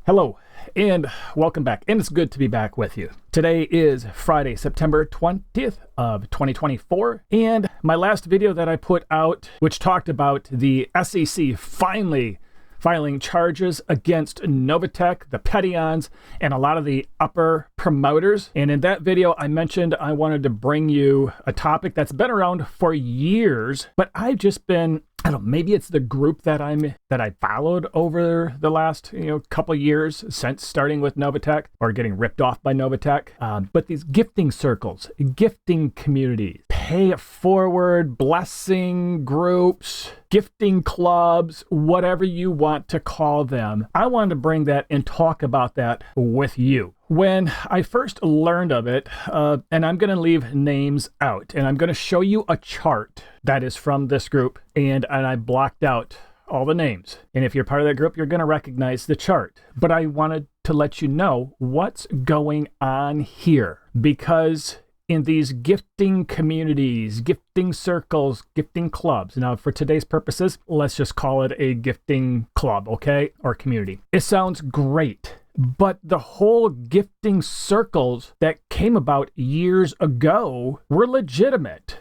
Hello and welcome back, and it's good to be back with you. Today is Friday, September 20th of 2024, and my last video that I put out, which talked about the SEC finally filing charges against Novatech, the Petions, and a lot of the upper promoters. And in that video, I mentioned I wanted to bring you a topic that's been around for years, but I've just been, I don't know, maybe it's the group that I followed over the last couple years since starting with Novatech or getting ripped off by Novatech. But these gifting circles, gifting communities, pay it forward, blessing groups, gifting clubs, whatever you want to call them. I wanted to bring that and talk about that with you. When I first learned of it, and I'm going to leave names out, and I'm going to show you a chart that is from this group, and I blocked out all the names. And if you're part of that group, you're going to recognize the chart. But I wanted to let you know what's going on here, because in these gifting communities, gifting circles, gifting clubs. Now, for today's purposes, let's just call it a gifting club, okay? Or community. It sounds great. But the whole gifting circles that came about years ago were legitimate.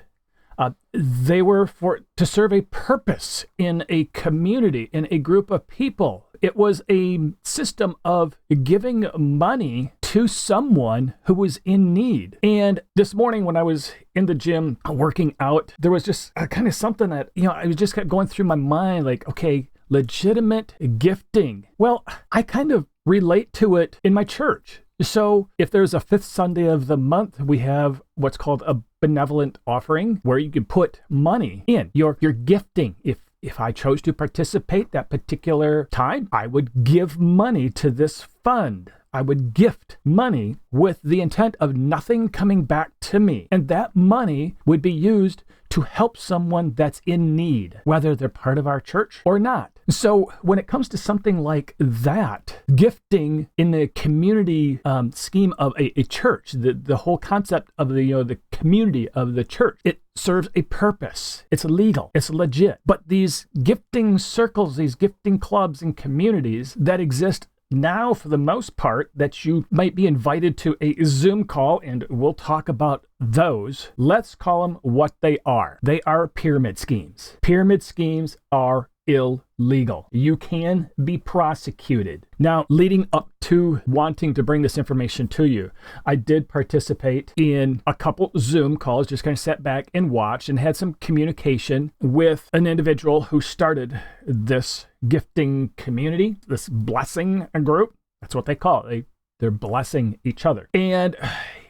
They were to serve a purpose in a community, in a group of people. It was a system of giving money to someone who was in need. And this morning when I was in the gym working out, there was just kind of something that, I was just kept going through my mind, like, okay, legitimate gifting. Well, I kind of relate to it in my church. So if there's a fifth Sunday of the month, we have what's called a benevolent offering where you can put money in. You're gifting. If I chose to participate that particular time, I would give money to this fund. I would gift money with the intent of nothing coming back to me. And that money would be used to help someone that's in need, whether they're part of our church or not. So when it comes to something like that, gifting in the community scheme of a church, the whole concept of the community of the church, it serves a purpose. It's legal. It's legit. But these gifting circles, these gifting clubs and communities that exist now, for the most part, that you might be invited to a Zoom call, and we'll talk about those. Let's call them what they are. They are pyramid schemes. Pyramid schemes are illegal. You can be prosecuted. Now, leading up to wanting to bring this information to you, I did participate in a couple Zoom calls, just kind of sat back and watched and had some communication with an individual who started this gifting community, this blessing group. That's what they call it. They're blessing each other. And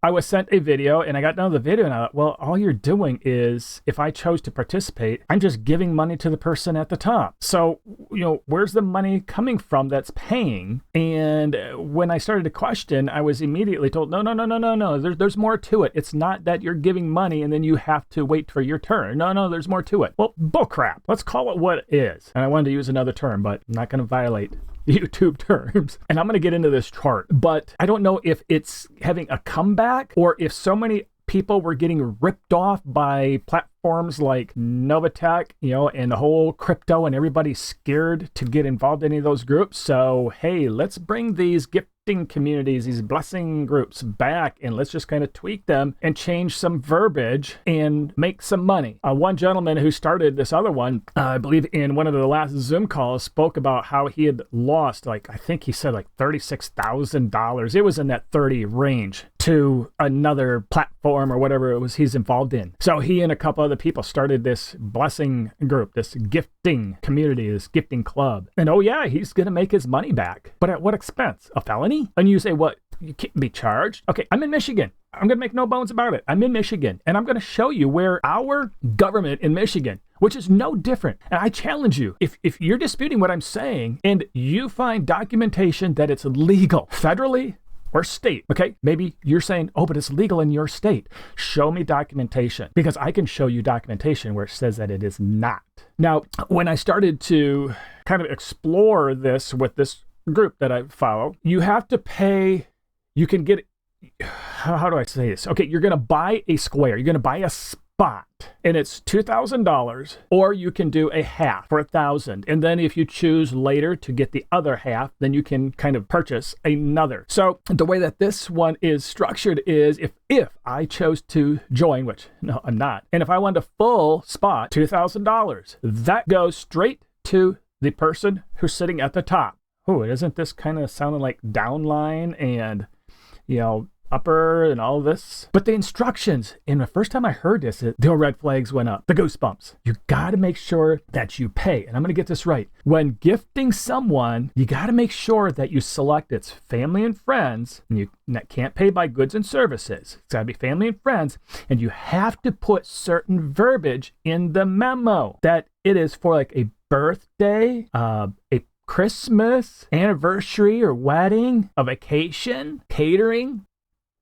I was sent a video, and I got done with the video, and I thought, well, all you're doing is, if I chose to participate, I'm just giving money to the person at the top. So, where's the money coming from that's paying? And when I started to question, I was immediately told, no. There's more to it. It's not that you're giving money and then you have to wait for your turn. No, there's more to it. Well, bullcrap. Let's call it what it is. And I wanted to use another term, but I'm not going to violate YouTube terms. And I'm going to get into this chart, but I don't know if it's having a comeback or if so many people were getting ripped off by platforms like Novatech, and the whole crypto, and everybody's scared to get involved in any of those groups. So, hey, let's bring these gifting communities, these blessing groups back, and let's just kind of tweak them and change some verbiage and make some money. One gentleman who started this other one, I believe in one of the last Zoom calls, spoke about how he had lost, I think he said $36,000. It was in that 30 range to another platform or whatever it was he's involved in. So he and a couple other people started this blessing group, this gifting community, this gifting club. And oh yeah, he's going to make his money back. But at what expense? A felony? And you say, what? You can't be charged? Okay, I'm in Michigan. I'm going to make no bones about it. I'm in Michigan, and I'm going to show you where our government in Michigan, which is no different. And I challenge you, if you're disputing what I'm saying and you find documentation that it's legal federally or state, okay? Maybe you're saying, oh, but it's legal in your state. Show me documentation, because I can show you documentation where it says that it is not. Now, when I started to kind of explore this with this group that I follow, you have to pay, you can get, how do I say this? Okay, you're going to buy a square. You're going to buy a spot and it's $2,000, or you can do a half for $1,000. And then if you choose later to get the other half, then you can kind of purchase another. So the way that this one is structured is if I chose to join, which no, I'm not, and if I wanted a full spot, $2,000, that goes straight to the person who's sitting at the top. Oh, isn't this kind of sounding like downline and, upper and all this? But the instructions, and the first time I heard this, the red flags went up, the goosebumps. You got to make sure that you pay. And I'm going to get this right. When gifting someone, you got to make sure that you select its family and friends, and you can't pay by goods and services. It's got to be family and friends. And you have to put certain verbiage in the memo that it is for like a birthday, a Christmas, anniversary or wedding, a vacation, catering.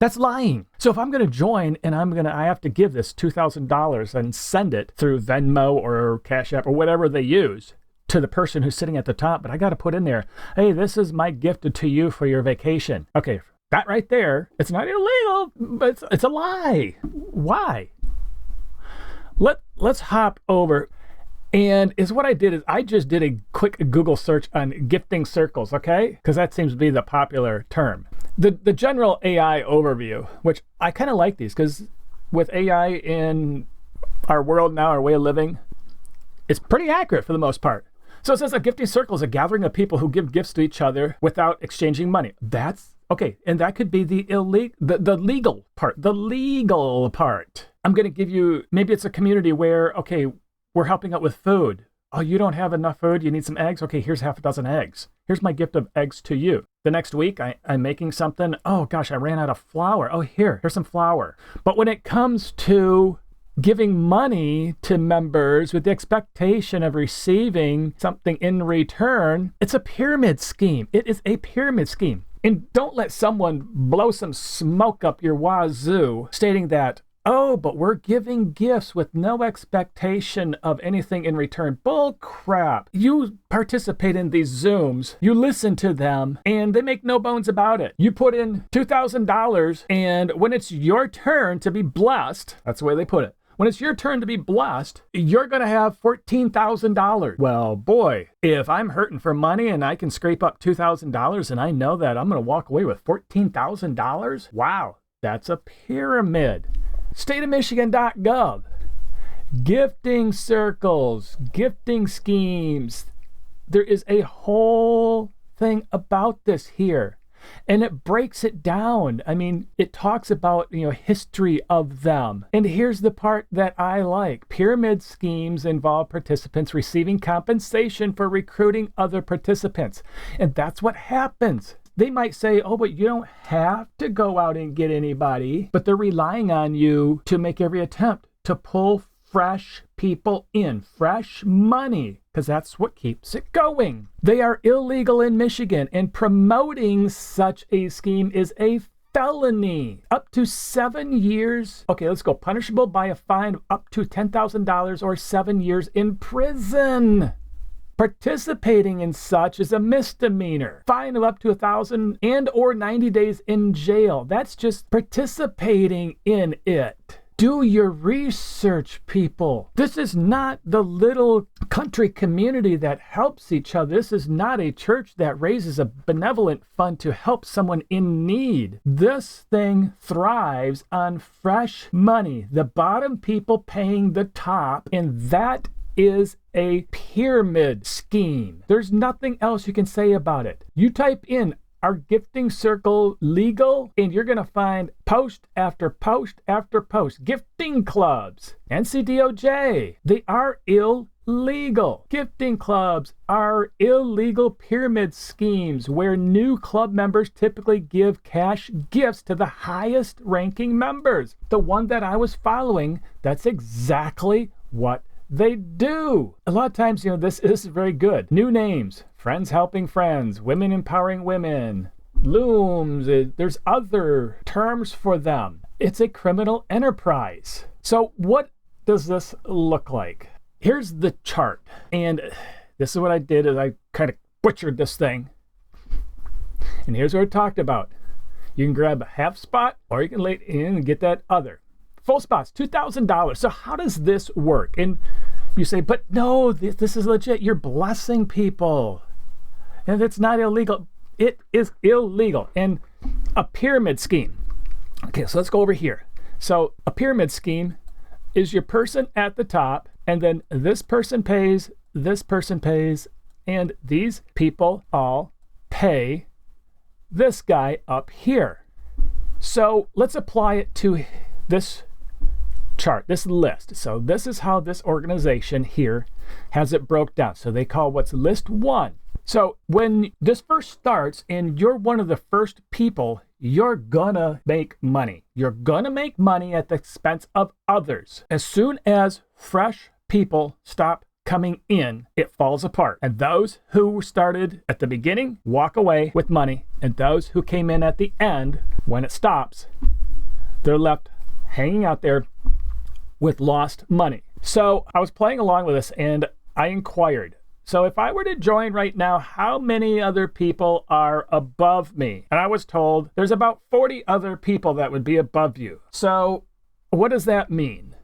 That's lying. So if I'm going to join and I have to give this $2,000 and send it through Venmo or Cash App or whatever they use to the person who's sitting at the top, but I got to put in there, hey, this is my gift to you for your vacation. Okay, that right there, it's not illegal, but it's a lie. Why? Let's hop over. And what I did is I just did a quick Google search on gifting circles, okay? Because that seems to be the popular term. The general AI overview, which I kind of like these, because with AI in our world now, our way of living, it's pretty accurate for the most part. So it says a gifting circle is a gathering of people who give gifts to each other without exchanging money. That's okay, and that could be the legal part. The legal part. I'm going to give you, maybe it's a community where, okay, we're helping out with food. Oh, you don't have enough food? You need some eggs? Okay, here's half a dozen eggs. Here's my gift of eggs to you. The next week, I'm making something. Oh, gosh, I ran out of flour. Oh, here's some flour. But when it comes to giving money to members with the expectation of receiving something in return, it's a pyramid scheme. It is a pyramid scheme. And don't let someone blow some smoke up your wazoo stating that, oh, but we're giving gifts with no expectation of anything in return. Bull crap. You participate in these Zooms, you listen to them, and they make no bones about it. You put in $2,000, and when it's your turn to be blessed, that's the way they put it. When it's your turn to be blessed, you're going to have $14,000. Well, boy, if I'm hurting for money and I can scrape up $2,000 and I know that I'm going to walk away with $14,000, wow, that's a pyramid. stateofmichigan.gov. Gifting circles, gifting schemes. There is a whole thing about this here. And it breaks it down. I mean, it talks about, history of them. And here's the part that I like. Pyramid schemes involve participants receiving compensation for recruiting other participants. And that's what happens. They might say, oh, but you don't have to go out and get anybody. But they're relying on you to make every attempt to pull fresh people in, fresh money, because that's what keeps it going. They are illegal in Michigan, and promoting such a scheme is a felony. Up to 7 years. Okay, let's go. Punishable by a fine of up to $10,000 or 7 years in prison. Participating in such is a misdemeanor. Fine of up to $1,000 and or 90 days in jail. That's just participating in it. Do your research, people. This is not the little country community that helps each other. This is not a church that raises a benevolent fund to help someone in need. This thing thrives on fresh money. The bottom people paying the top, and that is a pyramid scheme. There's nothing else you can say about it. You type in our gifting circle legal, and you're going to find post after post after post. Gifting clubs, NCDOJ, they are illegal. Gifting clubs are illegal pyramid schemes where new club members typically give cash gifts to the highest ranking members. The one that I was following, that's exactly what they do. A lot of times, this is very good. New names. Friends helping friends, women empowering women, looms, there's other terms for them. It's a criminal enterprise. So what does this look like? Here's the chart. And this is what I did is I kind of butchered this thing. And here's what I talked about. You can grab a half spot or you can lay in and get that other full spots, $2,000. So how does this work? And you say, but no, this is legit. You're blessing people. And it's not illegal. It is illegal. And a pyramid scheme. Okay, so let's go over here. So a pyramid scheme is your person at the top, and then this person pays, and these people all pay this guy up here. So let's apply it to this chart, this list. So this is how this organization here has it broke down. So they call what's list 1. So when this first starts and you're one of the first people, you're gonna make money. You're gonna make money at the expense of others. As soon as fresh people stop coming in, it falls apart. And those who started at the beginning walk away with money. And those who came in at the end, when it stops, they're left hanging out there with lost money. So I was playing along with this and I inquired, so if I were to join right now, how many other people are above me? And I was told there's about 40 other people that would be above you. So what does that mean?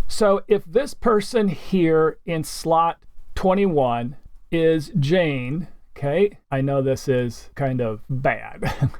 So if this person here in slot 21 is Jane, okay, I know this is kind of bad.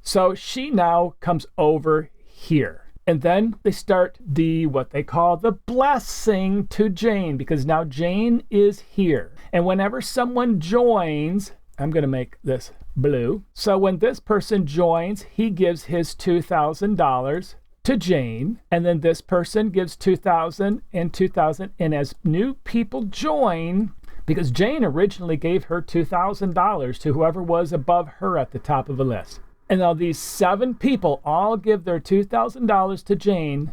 So she now comes over here. And then they start what they call the blessing to Jane, because now Jane is here. And whenever someone joins, I'm going to make this blue. So when this person joins, he gives his $2,000 to Jane. And then this person gives $2,000 and $2,000. And as new people join, because Jane originally gave her $2,000 to whoever was above her at the top of the list. And now these 7 people all give their $2,000 to Jane,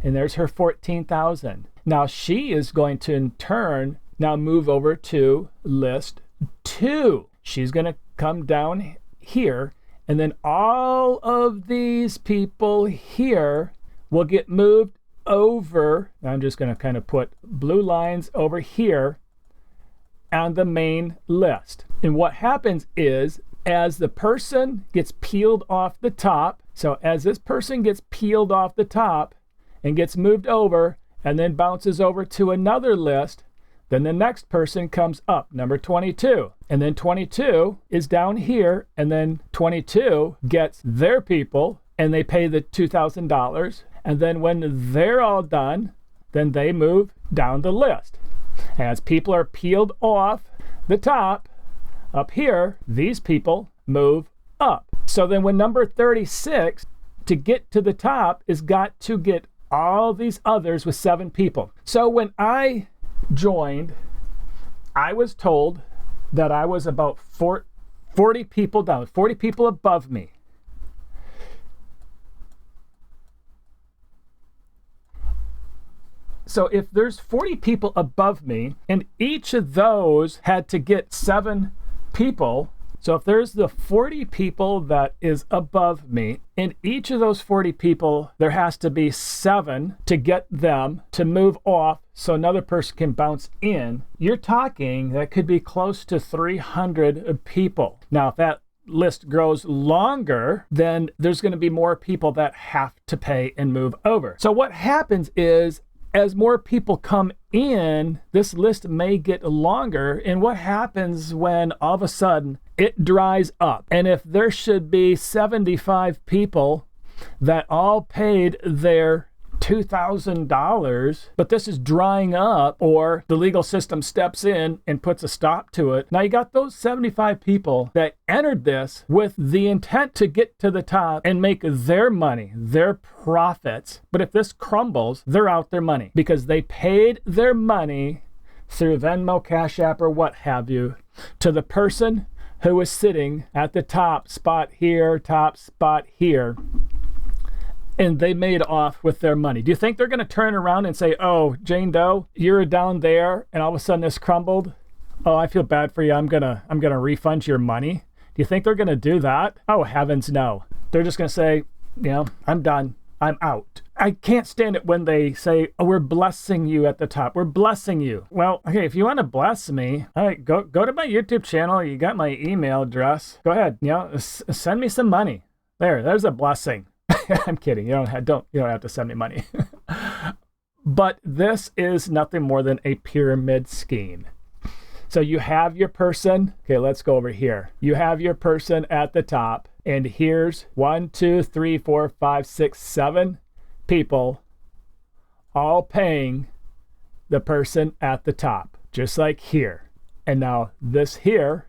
and there's her $14,000. Now she is going to in turn now move over to list 2. She's going to come down here, and then all of these people here will get moved over. I'm just going to kind of put blue lines over here on the main list. And what happens is, as the person gets peeled off the top, so as this person gets peeled off the top and gets moved over and then bounces over to another list, then the next person comes up, number 22. And then 22 is down here, and then 22 gets their people and they pay the $2,000. And then when they're all done, then they move down the list. As people are peeled off the top, up here, these people move up. So then when number 36, to get to the top, is got to get all these others with 7 people. So when I joined, I was told that I was about 40 people down, 40 people above me. So if there's 40 people above me, and each of those had to get 7 people, so if there's the 40 people that is above me, in each of those 40 people, there has to be 7 to get them to move off so another person can bounce in. You're talking that could be close to 300 people. Now, if that list grows longer, then there's going to be more people that have to pay and move over. So what happens is, as more people come in, this list may get longer. And what happens when all of a sudden it dries up? And if there should be 75 people that all paid their $2,000, but this is drying up, or the legal system steps in and puts a stop to it. Now you got those 75 people that entered this with the intent to get to the top and make their money, their profits. But if this crumbles, they're out their money because they paid their money through Venmo, Cash App, or what have you, to the person who was sitting at the top spot here, top spot here. And they made off with their money. Do you think they're going to turn around and say, oh, Jane Doe, you're down there and all of a sudden this crumbled? Oh, I feel bad for you. I'm gonna refund your money. Do you think they're going to do that? Oh, heavens, no. They're just going to say, I'm done. I'm out. I can't stand it when they say, oh, we're blessing you at the top. We're blessing you. Well, okay, if you want to bless me, all right, go to my YouTube channel. You got my email address. Go ahead, send me some money. There's a blessing. I'm kidding. You don't have to send me money. But this is nothing more than a pyramid scheme. So you have your person. Okay, let's go over here. You have your person at the top, and here's 1, 2, 3, 4, 5, 6, 7 people all paying the person at the top, just like here. And now this here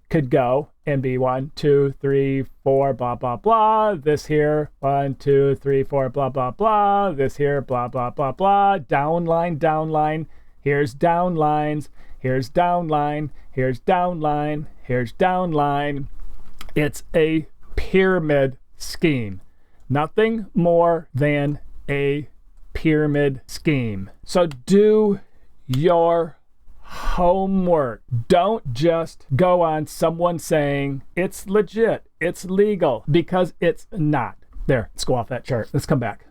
could go and be 1, 2, 3, 4, blah, blah, blah. This here, 1, 2, 3, 4, blah, blah, blah. This here, blah, blah, blah, blah. Downline, downline. Here's downlines. Here's downline. Here's downline. Here's downline. It's a pyramid scheme. Nothing more than a pyramid scheme. So do your homework. Don't just go on someone saying it's legit, it's legal, because it's not. There, let's go off that chart. Let's come back.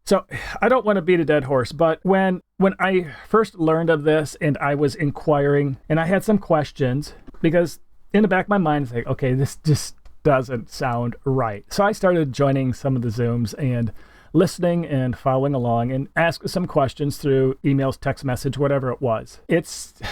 So I don't want to beat a dead horse, but when I first learned of this and I was inquiring and I had some questions, because in the back of my mind, it's like, okay, this just doesn't sound right. So I started joining some of the Zooms and listening and following along and ask some questions through emails, text message, whatever it was. If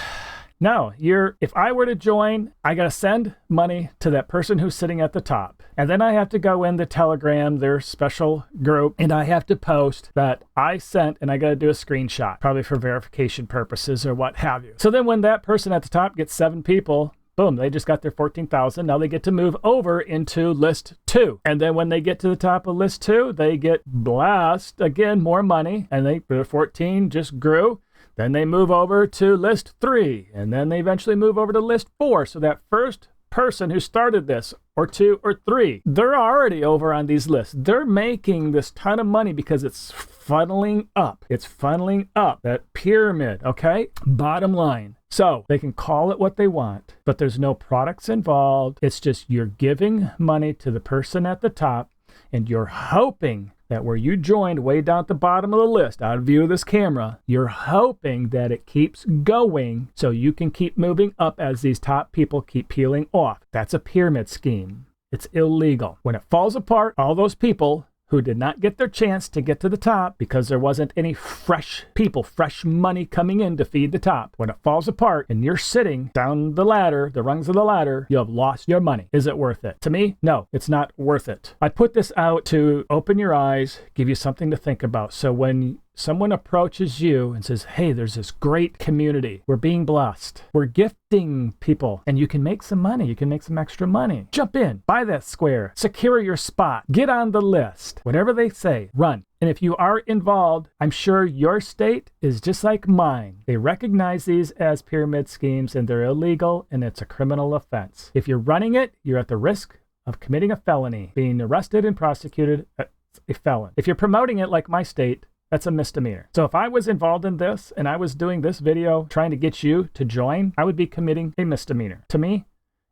I were to join, I got to send money to that person who's sitting at the top. And then I have to go in the Telegram, their special group, and I have to post that I sent, and I got to do a screenshot, probably for verification purposes or what have you. So then when that person at the top gets 7 people, boom, they just got their 14,000. Now they get to move over into list 2. And then when they get to the top of list 2, they get blast again, more money, and their 14 just grew. Then they move over to list 3, and then they eventually move over to list 4. So that first person who started this, or 2 or 3, they're already over on these lists. They're making this ton of money because it's funneling up. It's funneling up, that pyramid, okay? Bottom line. So they can call it what they want, but there's no products involved. It's just you're giving money to the person at the top, and you're hoping that where you joined way down at the bottom of the list, out of view of this camera, you're hoping that it keeps going so you can keep moving up as these top people keep peeling off. That's a pyramid scheme. It's illegal. When it falls apart, all those people who did not get their chance to get to the top because there wasn't any fresh people, fresh money coming in to feed the top. When it falls apart and you're sitting down the ladder, the rungs of the ladder, you have lost your money. Is it worth it? To me, no, it's not worth it. I put this out to open your eyes, give you something to think about. So when someone approaches you and says, hey, there's this great community. We're being blessed. We're gifting people, and you can make some money. You can make some extra money. Jump in, buy that square, secure your spot, get on the list. Whatever they say, run. And if you are involved, I'm sure your state is just like mine. They recognize these as pyramid schemes, and they're illegal, and it's a criminal offense. If you're running it, you're at the risk of committing a felony, being arrested and prosecuted as a felon. If you're promoting it like my state, that's a misdemeanor. So if I was involved in this and I was doing this video trying to get you to join, I would be committing a misdemeanor. To me,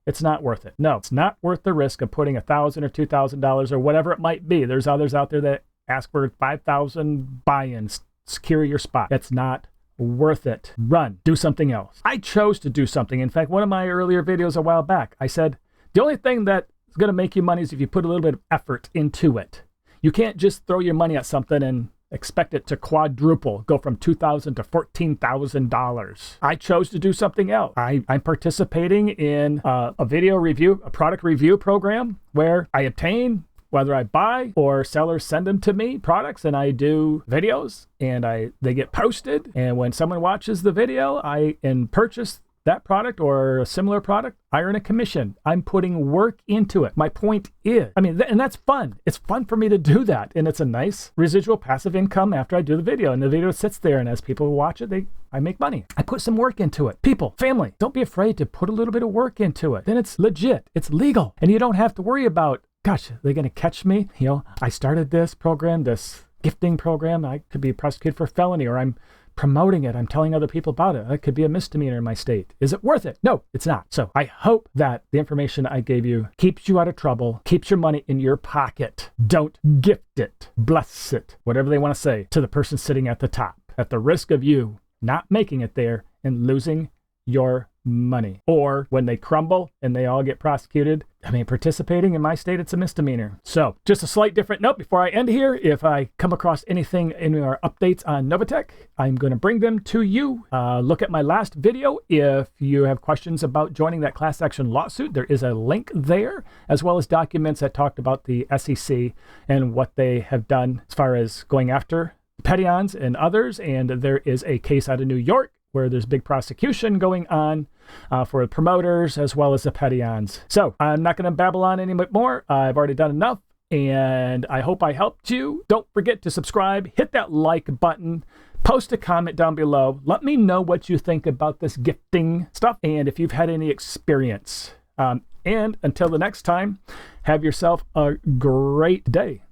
it's not worth it. No, it's not worth the risk of putting $1,000 or $2,000 or whatever it might be. There's others out there that ask for 5,000 buy-ins, secure your spot. That's not worth it. Run, do something else. I chose to do something. In fact, one of my earlier videos a while back, I said, the only thing that is going to make you money is if you put a little bit of effort into it. You can't just throw your money at something and expect it to quadruple, go from $2,000 to $14,000. I chose to do something else. I'm participating in a video review, a product review program where I obtain, whether I buy or sellers send them to me, products, and I do videos, and they get posted. And when someone watches the video, and purchase that product or a similar product, I earn a commission. I'm putting work into it. My point is, and that's fun. It's fun for me to do that. And it's a nice residual passive income after I do the video. And the video sits there, and as people watch it, I make money. I put some work into it. People, family, don't be afraid to put a little bit of work into it. Then it's legit. It's legal. And you don't have to worry about, gosh, are they going to catch me? I started this program, this gifting program. I could be prosecuted for felony, or I'm promoting it. I'm telling other people about it. That could be a misdemeanor in my state. Is it worth it? No, it's not. So I hope that the information I gave you keeps you out of trouble, keeps your money in your pocket. Don't gift it, bless it, whatever they want to say, to the person sitting at the top, at the risk of you not making it there and losing your money. Or when they crumble and they all get prosecuted, I mean, participating in my state, it's a misdemeanor. So just a slight different note before I end here. If I come across anything in our updates on Novatech, I'm going to bring them to you. Look at my last video. If you have questions about joining that class action lawsuit, there is a link there, as well as documents that talked about the SEC and what they have done as far as going after Pettyons and others. And there is a case out of New York where there's big prosecution going on for the promoters as well as the Pettyons. So I'm not going to babble on any more. I've already done enough, and I hope I helped you. Don't forget to subscribe, hit that like button, post a comment down below. Let me know what you think about this gifting stuff and if you've had any experience. And until the next time, have yourself a great day.